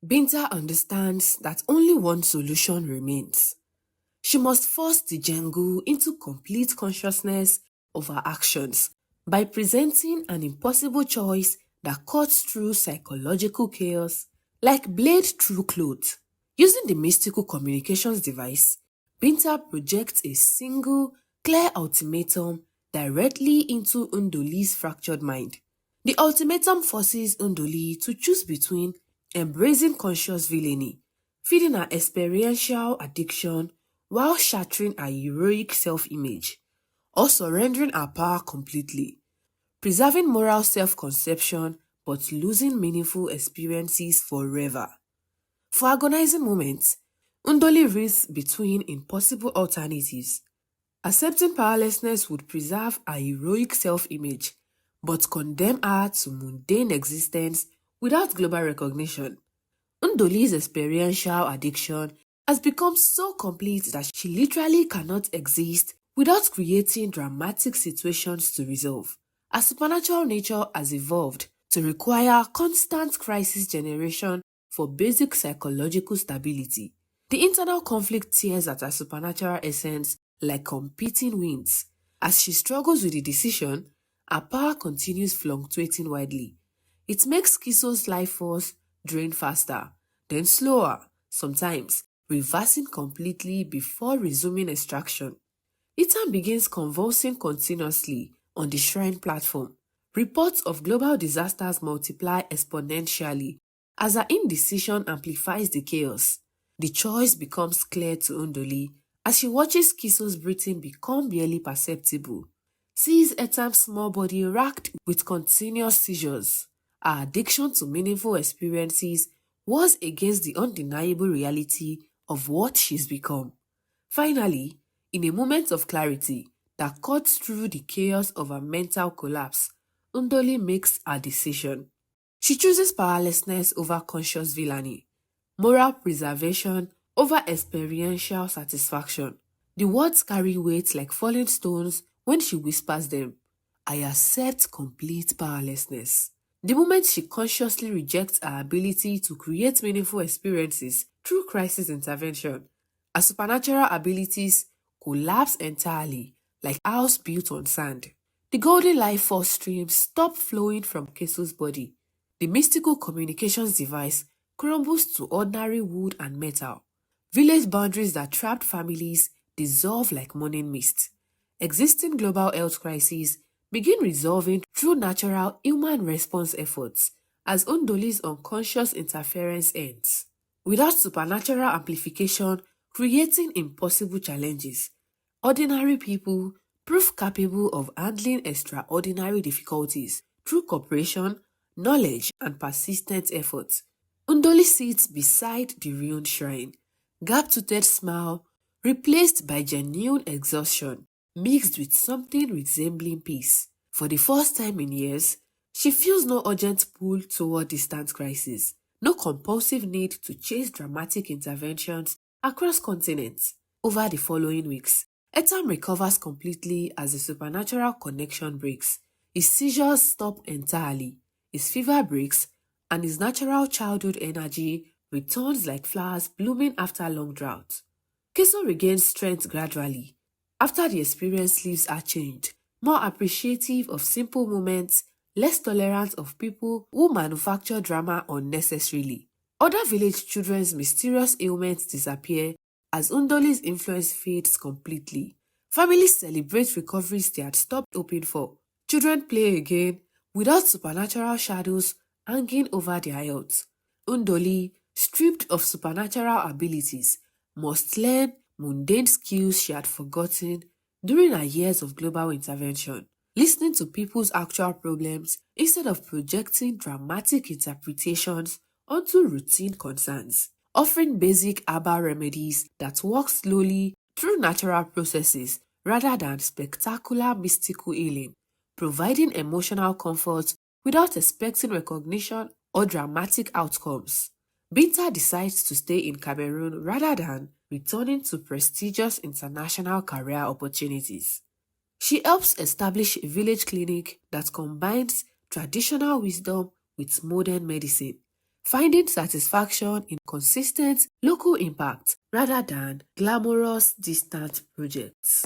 Binta understands that only one solution remains. She must force the Jengu into complete consciousness of her actions by presenting an impossible choice that cuts through psychological chaos like blade through cloth. Using the mystical communications device, Binta projects a single, clear ultimatum directly into Ndoli's fractured mind. The ultimatum forces Ndoli to choose between embracing conscious villainy, feeding her experiential addiction while shattering her heroic self-image, or surrendering her power completely, preserving moral self-conception but losing meaningful experiences forever. For agonizing moments, Ndoli reads between impossible alternatives. Accepting powerlessness would preserve her heroic self-image, but condemn her to mundane existence without global recognition. Ndoli's experiential addiction has become so complete that she literally cannot exist without creating dramatic situations to resolve. Her supernatural nature has evolved to require constant crisis generation for basic psychological stability. The internal conflict tears at her supernatural essence like competing winds. As she struggles with the decision, her power continues fluctuating widely. It makes Kiso's life force drain faster, then slower, sometimes reversing completely before resuming extraction. Ethan begins convulsing continuously on the shrine platform. Reports of global disasters multiply exponentially as her indecision amplifies the chaos. The choice becomes clear to Ndoli as she watches Kiso's breathing become barely perceptible, sees Etham's small body racked with continuous seizures. Her addiction to meaningful experiences was against the undeniable reality of what she's become. Finally, in a moment of clarity that cuts through the chaos of her mental collapse, Ndoli makes her decision. She chooses powerlessness over conscious villainy, moral preservation over experiential satisfaction. The words carry weight like falling stones when she whispers them. I accept complete powerlessness. The moment she consciously rejects her ability to create meaningful experiences through crisis intervention, her supernatural abilities collapse entirely like house built on sand. The golden life force streams stop flowing from Keso's body. The mystical communications device crumbles to ordinary wood and metal. Village boundaries that trapped families dissolve like morning mist. Existing global health crises begin resolving through natural human response efforts as Ndoli's unconscious interference ends. Without supernatural amplification creating impossible challenges, ordinary people prove capable of handling extraordinary difficulties through cooperation, knowledge, and persistent effort. Ndoli sits beside the ruined shrine, gap-toothed smile replaced by genuine exhaustion mixed with something resembling peace. For the first time in years, she feels no urgent pull toward distant crisis, no compulsive need to chase dramatic interventions across continents. Over the following weeks, Etam recovers completely as the supernatural connection breaks. His seizures stop entirely, his fever breaks, and his natural childhood energy returns like flowers blooming after a long drought. Keso regains strength gradually. After the experience leaves her changed, more appreciative of simple moments, less tolerant of people who manufacture drama unnecessarily. Other village children's mysterious ailments disappear as Ndoli's influence fades completely. Families celebrate recoveries they had stopped hoping for. Children play again without supernatural shadows hanging over their health. Ndoli, stripped of supernatural abilities, must learn mundane skills she had forgotten during her years of global intervention, listening to people's actual problems instead of projecting dramatic interpretations onto routine concerns, offering basic herbal remedies that work slowly through natural processes rather than spectacular mystical healing, providing emotional comfort without expecting recognition or dramatic outcomes. Binta decides to stay in Cameroon rather than returning to prestigious international career opportunities. She helps establish a village clinic that combines traditional wisdom with modern medicine, finding satisfaction in consistent local impact rather than glamorous distant projects.